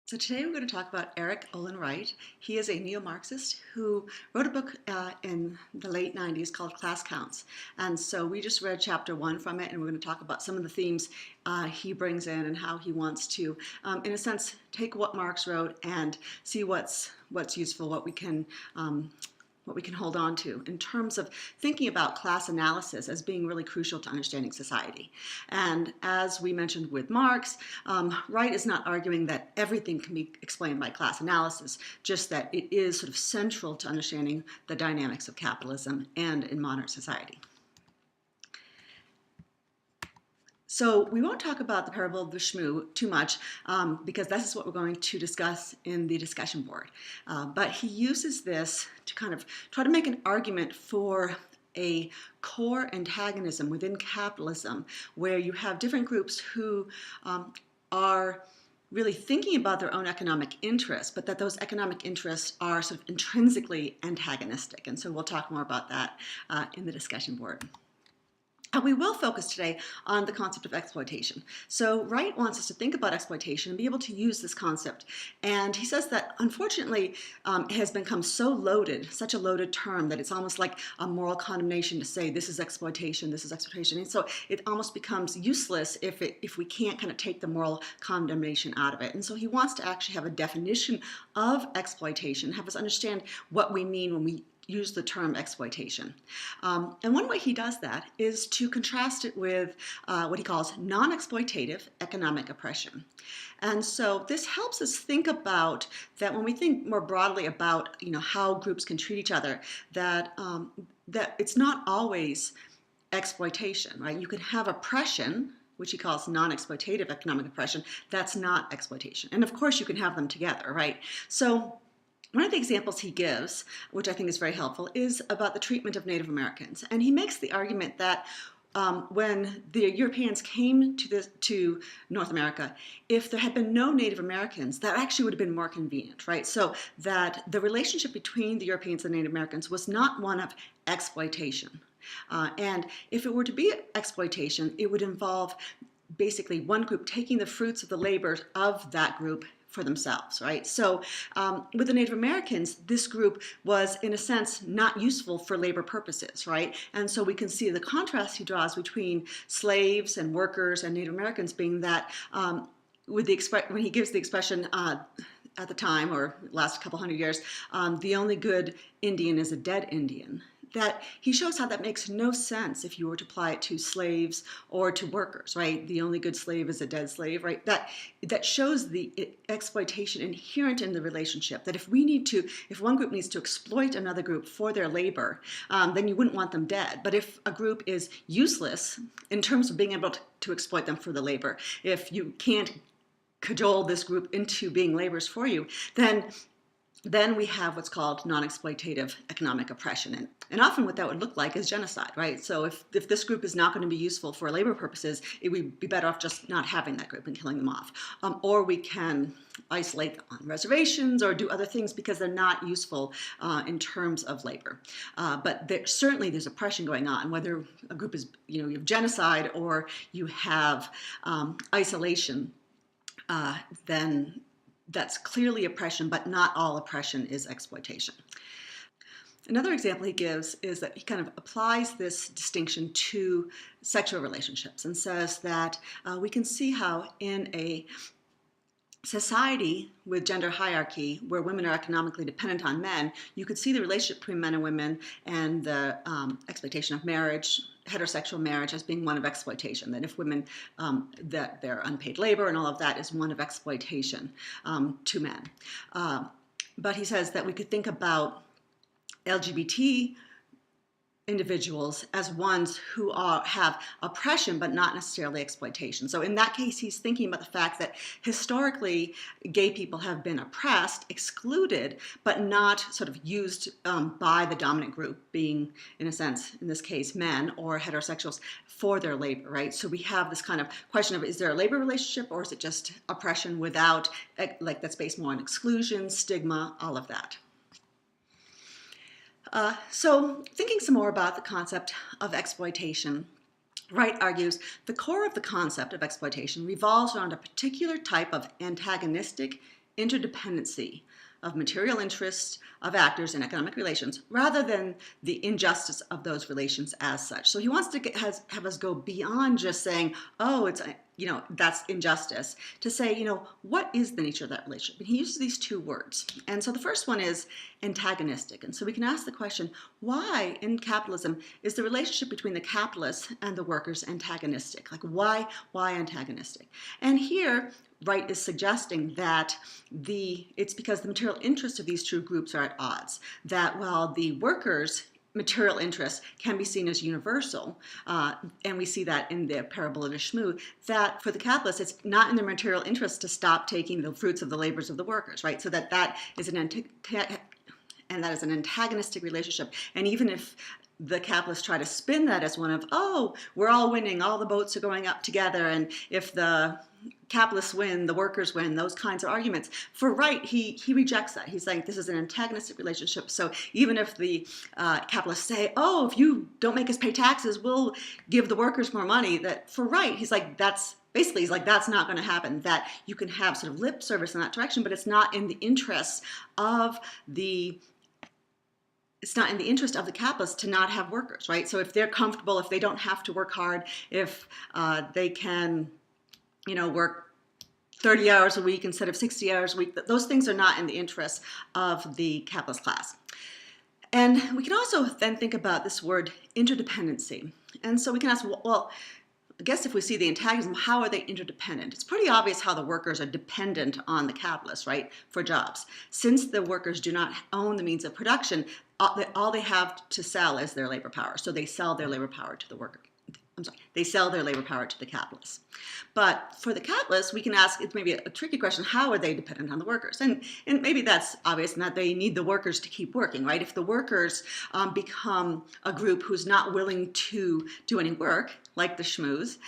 So today we're going to talk about Erik Olin Wright. He is a neo-Marxist who wrote a book in the late 90s called Class Counts. And so we just read chapter 1 from it, and we're going to talk about some of the themes he brings in and how he wants to, in a sense, take what Marx wrote and see what's useful, what we can hold on to in terms of thinking about class analysis as being really crucial to understanding society. And as we mentioned with Marx, Wright is not arguing that everything can be explained by class analysis, just that it is sort of central to understanding the dynamics of capitalism and in modern society. So we won't talk about the parable of the shmoo too much because this is what we're going to discuss in the discussion board. But he uses this to kind of try to make an argument for a core antagonism within capitalism where you have different groups who are really thinking about their own economic interests, but that those economic interests are sort of intrinsically antagonistic. And so we'll talk more about that in the discussion board. We will focus today on the concept of exploitation. So Wright wants us to think about exploitation and be able to use this concept. And he says that unfortunately it has become so loaded, such a loaded term, that it's almost like a moral condemnation to say this is exploitation, this is exploitation. And so it almost becomes useless if we can't kind of take the moral condemnation out of it. And so he wants to actually have a definition of exploitation, have us understand what we mean when we use the term exploitation. And one way he does that is to contrast it with what he calls non-exploitative economic oppression. And so this helps us think about that when we think more broadly about how groups can treat each other, that it's not always exploitation, right? You can have oppression, which he calls non-exploitative economic oppression. That's not exploitation. And of course you can have them together, right? So one of the examples he gives, which I think is very helpful, is about the treatment of Native Americans. And he makes the argument that when the Europeans came to North America, if there had been no Native Americans, that actually would have been more convenient, right? So that the relationship between the Europeans and Native Americans was not one of exploitation. And if it were to be exploitation, it would involve basically one group taking the fruits of the labor of that group for themselves, right? So with the Native Americans, this group was, in a sense, not useful for labor purposes, right? And so we can see the contrast he draws between slaves and workers and Native Americans being that when he gives the expression at the time, or last couple hundred years, the only good Indian is a dead Indian. That he shows how that makes no sense if you were to apply it to slaves or to workers, right? The only good slave is a dead slave, right? That shows the exploitation inherent in the relationship. That if one group needs to exploit another group for their labor, then you wouldn't want them dead. But if a group is useless in terms of being able to exploit them for the labor, if you can't cajole this group into being laborers for you, then we have what's called non-exploitative economic oppression. And often what that would look like is genocide, right? So if this group is not going to be useful for labor purposes, it would be better off just not having that group and killing them off. Or we can isolate them on reservations or do other things because they're not useful in terms of labor. But certainly there's oppression going on, whether a group is, you have genocide or you have isolation, then that's clearly oppression, but not all oppression is exploitation. Another example he gives is that he kind of applies this distinction to sexual relationships and says that we can see how in a society with gender hierarchy where women are economically dependent on men, you could see the relationship between men and women and the expectation of marriage, heterosexual marriage, as being one of exploitation. That if women, that their unpaid labor and all of that is one of exploitation to men. But he says that we could think about LGBT individuals as ones who have oppression but not necessarily exploitation. So in that case, he's thinking about the fact that historically gay people have been oppressed, excluded, but not sort of used by the dominant group, being, in a sense, in this case, men or heterosexuals, for their labor, right? So we have this kind of question of, is there a labor relationship or is it just oppression without, like, that's based more on exclusion, stigma, all of that. So thinking some more about the concept of exploitation, Wright argues the core of the concept of exploitation revolves around a particular type of antagonistic interdependency of material interests of actors in economic relations rather than the injustice of those relations as such. So he wants to have us go beyond just saying, oh, it's, that's injustice, to say, what is the nature of that relationship? And he uses these two words. And so the first one is antagonistic. And so we can ask the question, why in capitalism is the relationship between the capitalists and the workers antagonistic? Like why antagonistic? And here, Wright is suggesting that it's because the material interests of these two groups are at odds. That while the workers' material interests can be seen as universal, and we see that in the parable of the shmoo, that for the capitalists, it's not in their material interest to stop taking the fruits of the labors of the workers, right? So that is an antagonistic relationship. And even if the capitalists try to spin that as one of, oh, we're all winning, all the boats are going up together, and if the capitalists win, the workers win, those kinds of arguments. For Wright, he rejects that. He's saying this is an antagonistic relationship. So even if the capitalists say, oh, if you don't make us pay taxes, we'll give the workers more money, that for Wright, he's like, that's not going to happen, that you can have sort of lip service in that direction, but it's not in the interests of the capitalists to not have workers, right? So if they're comfortable, if they don't have to work hard, if they can, work 30 hours a week instead of 60 hours a week, those things are not in the interests of the capitalist class. And we can also then think about this word interdependency. And so we can ask, well, I guess if we see the antagonism, how are they interdependent? It's pretty obvious how the workers are dependent on the capitalists, right, for jobs. Since the workers do not own the means of production, all they have to sell is their labor power. So they sell their labor power to the worker. They sell their labor power to the capitalists. But for the capitalists, we can ask, it's maybe a tricky question, how are they dependent on the workers? And maybe that's obvious in that they need the workers to keep working, right? If the workers become a group who's not willing to do any work, like the shmoos,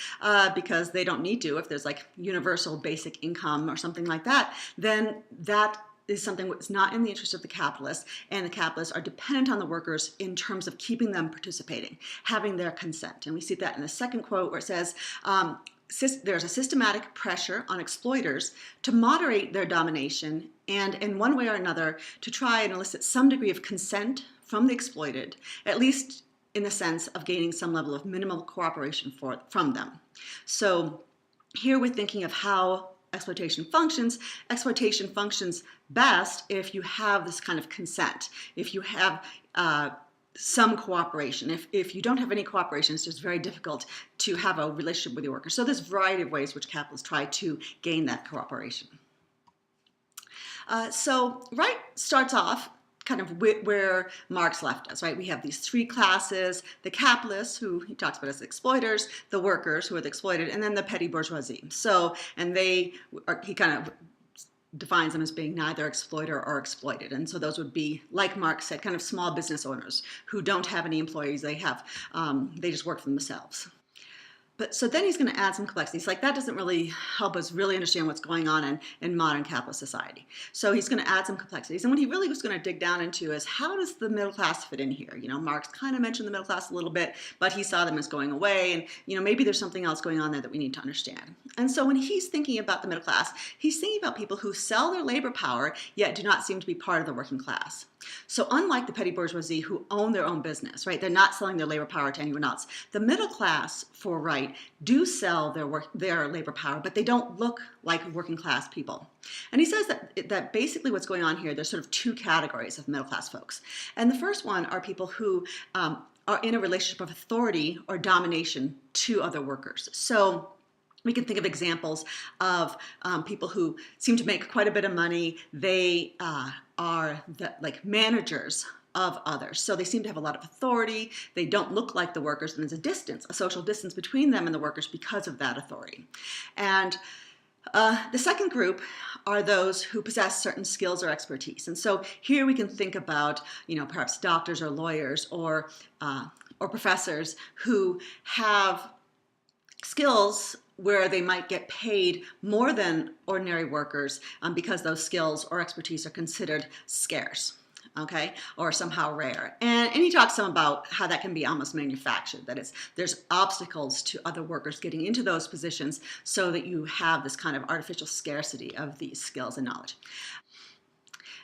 because they don't need to, if there's like universal basic income or something like that, then that is something that's not in the interest of the capitalists, and the capitalists are dependent on the workers in terms of keeping them participating, having their consent. And we see that in the second quote where it says, there's a systematic pressure on exploiters to moderate their domination and in one way or another to try and elicit some degree of consent from the exploited, at least in the sense of gaining some level of minimal cooperation from them. So here we're thinking of how exploitation functions best if you have this kind of consent, if you have some cooperation. If you don't have any cooperation, it's just very difficult to have a relationship with your workers. So there's a variety of ways which capitalists try to gain that cooperation. So Wright starts off kind of where Marx left us, right? We have these three classes: the capitalists, who he talks about as exploiters, the workers, who are the exploited, and then the petty bourgeoisie. So, and he kind of defines them as being neither exploiter or exploited. And so those would be, like Marx said, kind of small business owners who don't have any employees. They just work for themselves. But so then he's going to add some complexity. He's like, that doesn't really help us really understand what's going on in modern capitalist society. So he's going to add some complexities. And what he really was going to dig down into is, how does the middle class fit in here? Marx kind of mentioned the middle class a little bit, but he saw them as going away. And, maybe there's something else going on there that we need to understand. And so when he's thinking about the middle class, he's thinking about people who sell their labor power, yet do not seem to be part of the working class. So unlike the petty bourgeoisie who own their own business, right? They're not selling their labor power to anyone else. The middle class, for Wright, do sell their labor power, but they don't look like working class people. And he says that basically what's going on here, there's sort of two categories of middle class folks. And the first one are people who are in a relationship of authority or domination to other workers. So we can think of examples of people who seem to make quite a bit of money. They are like managers of others. So they seem to have a lot of authority. They don't look like the workers, and there's a social distance between them and the workers because of that authority. And the second group are those who possess certain skills or expertise. And so here we can think about, perhaps doctors or lawyers or professors who have skills where they might get paid more than ordinary workers because those skills or expertise are considered scarce. okay, or somehow rare. And he talks some about how that can be almost manufactured, that there's obstacles to other workers getting into those positions so that you have this kind of artificial scarcity of these skills and knowledge.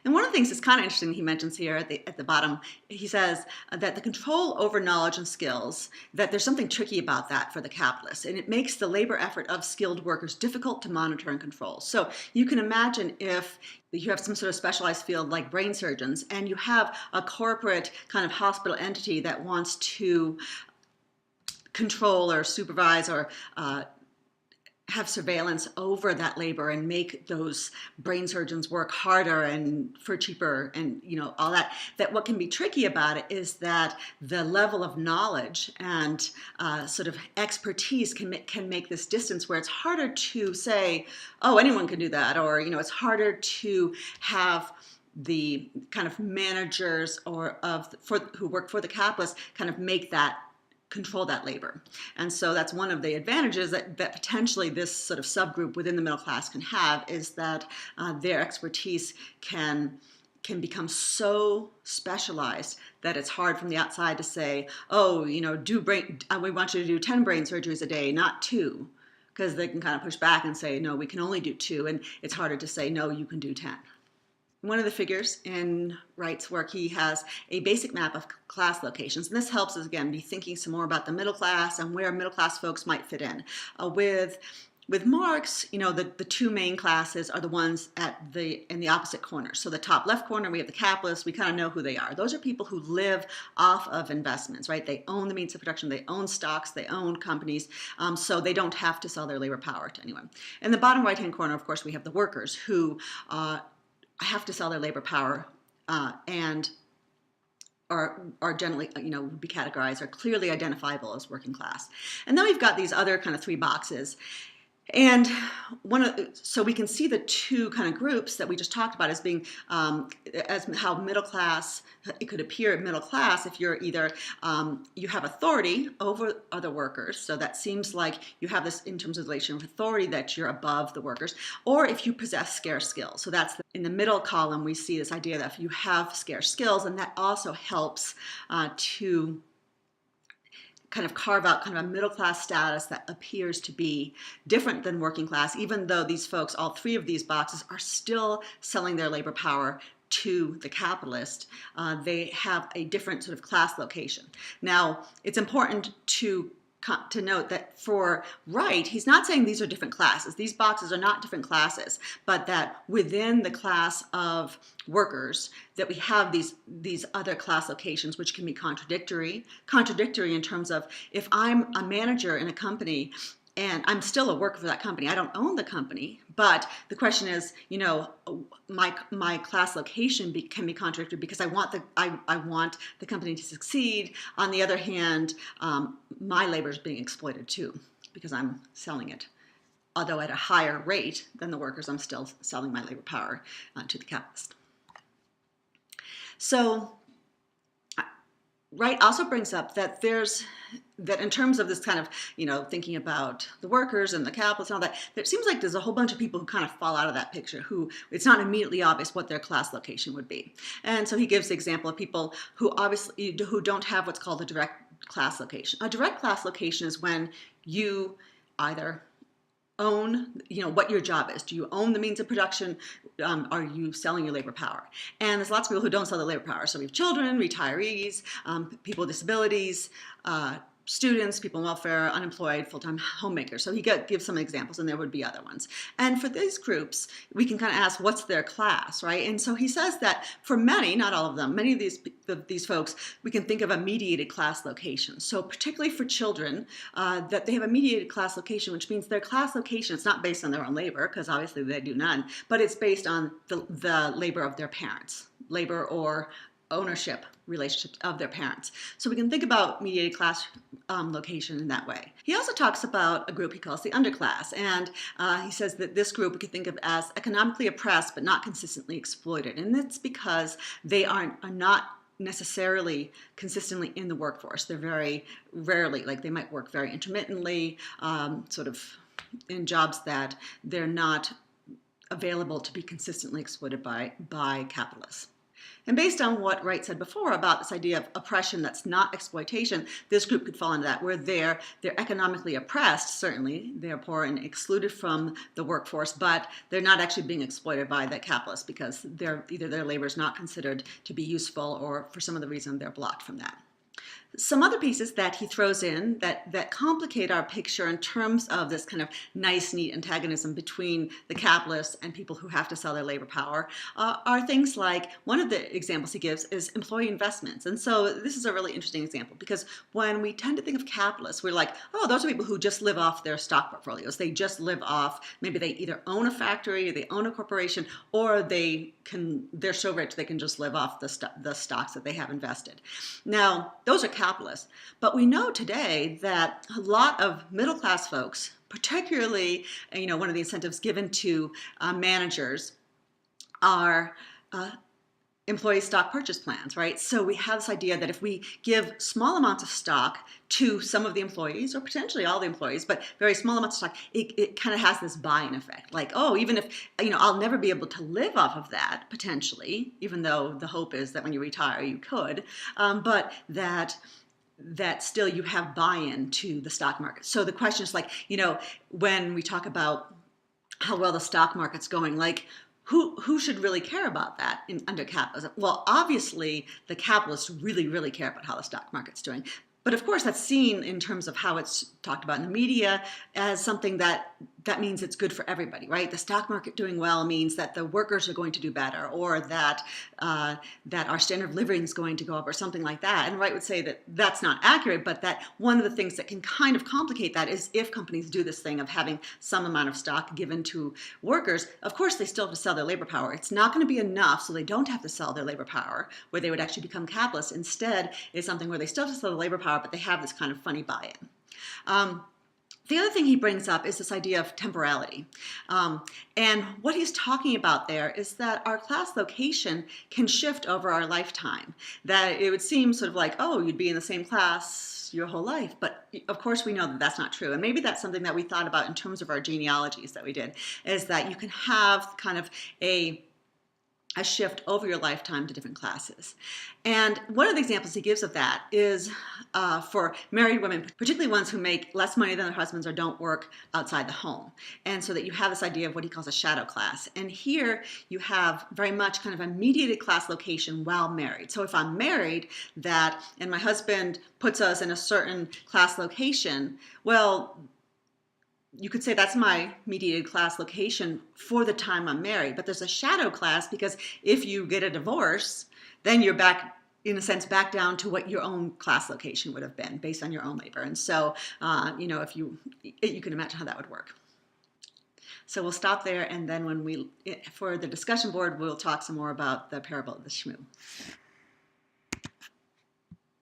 And one of the things that's kind of interesting he mentions here at the bottom, he says that the control over knowledge and skills, that there's something tricky about that for the capitalists, and it makes the labor effort of skilled workers difficult to monitor and control. So you can imagine if you have some sort of specialized field like brain surgeons, and you have a corporate kind of hospital entity that wants to control or supervise or have surveillance over that labor and make those brain surgeons work harder and for cheaper and all that what can be tricky about it is that the level of knowledge and sort of expertise can make this distance where it's harder to say, oh, anyone can do that, or it's harder to have the kind of managers who work for the capitalists kind of control that labor. And so that's one of the advantages that potentially this sort of subgroup within the middle class can have, is that their expertise can become so specialized that it's hard from the outside to say, oh, we want you to do 10 brain surgeries a day, not 2, because they can kind of push back and say, no, we can only do 2, and it's harder to say, no, you can do 10. One of the figures in Wright's work, he has a basic map of class locations. And this helps us, again, be thinking some more about the middle class and where middle class folks might fit in. With Marx, the 2 main classes are the ones in the opposite corner. So the top left corner, we have the capitalists. We kind of know who they are. Those are people who live off of investments, right? They own the means of production. They own stocks. They own companies. So they don't have to sell their labor power to anyone. In the bottom right-hand corner, of course, we have the workers who have to sell their labor power and are generally, would be categorized, are clearly identifiable as working class. And then we've got these other kind of 3 boxes. And so we can see the 2 kind of groups that we just talked about as being, as how middle class, it could appear middle class if you're either, you have authority over other workers, so that seems like you have this in terms of relation of authority that you're above the workers, or if you possess scarce skills. So that's in the middle column, we see this idea that if you have scarce skills, and that also helps to kind of carve out kind of a middle class status that appears to be different than working class, even though these folks, all 3 of these boxes, are still selling their labor power to the capitalist. They have a different sort of class location. Now, it's important to note that for Wright, he's not saying these are different classes. These boxes are not different classes, but that within the class of workers, that we have these other class locations, which can be contradictory in terms of, if I'm a manager in a company and I'm still a worker for that company, I don't own the company, but the question is, my class location can be contradictory because I want the company to succeed. On the other hand, my labor is being exploited too because I'm selling it. Although at a higher rate than the workers, I'm still selling my labor power to the capitalist. So Wright also brings up that that in terms of this kind of, thinking about the workers and the capitalists and all that, it seems like there's a whole bunch of people who kind of fall out of that picture, who it's not immediately obvious what their class location would be. And so he gives the example of people who don't have what's called a direct class location. A direct class location is when you either own, what your job is. Do you own the means of production? Are you selling your labor power? And there's lots of people who don't sell their labor power. So we have children, retirees, people with disabilities, students, people on welfare, unemployed, full-time homemakers. So he gives some examples, and there would be other ones. And for these groups, we can kind of ask, what's their class, right? And so he says that for many, not all of them, many of these folks, we can think of a mediated class location. So particularly for children, that they have a mediated class location, which means their class location, it's not based on their own labor, because obviously they do none, but it's based on the labor of their parents, labor or ownership relationships of their parents. So we can think about mediated class location in that way. He also talks about a group he calls the underclass, and he says that this group we could think of as economically oppressed but not consistently exploited, and it's because they are not necessarily consistently in the workforce. They're very rarely, like they might work very intermittently, sort of in jobs that they're not available to be consistently exploited by capitalists. And based on what Wright said before about this idea of oppression that's not exploitation, this group could fall into that, where they're economically oppressed, certainly, they're poor and excluded from the workforce, but they're not actually being exploited by the capitalists because either their labor is not considered to be useful or for some other reason they're blocked from that. Some other pieces that he throws in that complicate our picture in terms of this kind of nice, neat antagonism between the capitalists and people who have to sell their labor power are things like, one of the examples he gives is employee investments. And so this is a really interesting example because when we tend to think of capitalists, we're like, oh, those are people who just live off their stock portfolios. They just live off, maybe they either own a factory, they own a corporation, or they're so rich they can just live off the stocks that they have invested. Now, those are capitalists, but we know today that a lot of middle-class folks, particularly, one of the incentives given to managers are employee stock purchase plans, right? So we have this idea that if we give small amounts of stock to some of the employees, or potentially all the employees, but very small amounts of stock, it kind of has this buy-in effect. Like, oh, even if, I'll never be able to live off of that, potentially, even though the hope is that when you retire, you could, but that still you have buy-in to the stock market. So the question is like, when we talk about how well the stock market's going, like, who should really care about that under capitalism? Well, obviously, the capitalists really, really care about how the stock market's doing. But of course, that's seen in terms of how it's talked about in the media as something that means it's good for everybody, right? The stock market doing well means that the workers are going to do better, or that our standard of living is going to go up, or something like that. And Wright would say that that's not accurate, but that one of the things that can kind of complicate that is if companies do this thing of having some amount of stock given to workers, of course they still have to sell their labor power. It's not going to be enough, so they don't have to sell their labor power, where they would actually become capitalists. Instead, it's something where they still have to sell the labor power, but they have this kind of funny buy-in. The other thing he brings up is this idea of temporality. And what he's talking about there is that our class location can shift over our lifetime. That it would seem sort of like, oh, you'd be in the same class your whole life. But of course, we know that that's not true. And maybe that's something that we thought about in terms of our genealogies that we did, is that you can have kind of a shift over your lifetime to different classes. And one of the examples he gives of that is for married women, particularly ones who make less money than their husbands or don't work outside the home. And so that you have this idea of what he calls a shadow class. And here you have very much kind of a mediated class location while married. So if I'm married and my husband puts us in a certain class location, well, you could say that's my mediated class location for the time I'm married. But there's a shadow class because if you get a divorce, then you're back, in a sense, back down to what your own class location would have been based on your own labor. And so, if you can imagine how that would work. So we'll stop there, and then for the discussion board, we'll talk some more about the parable of the shmoo.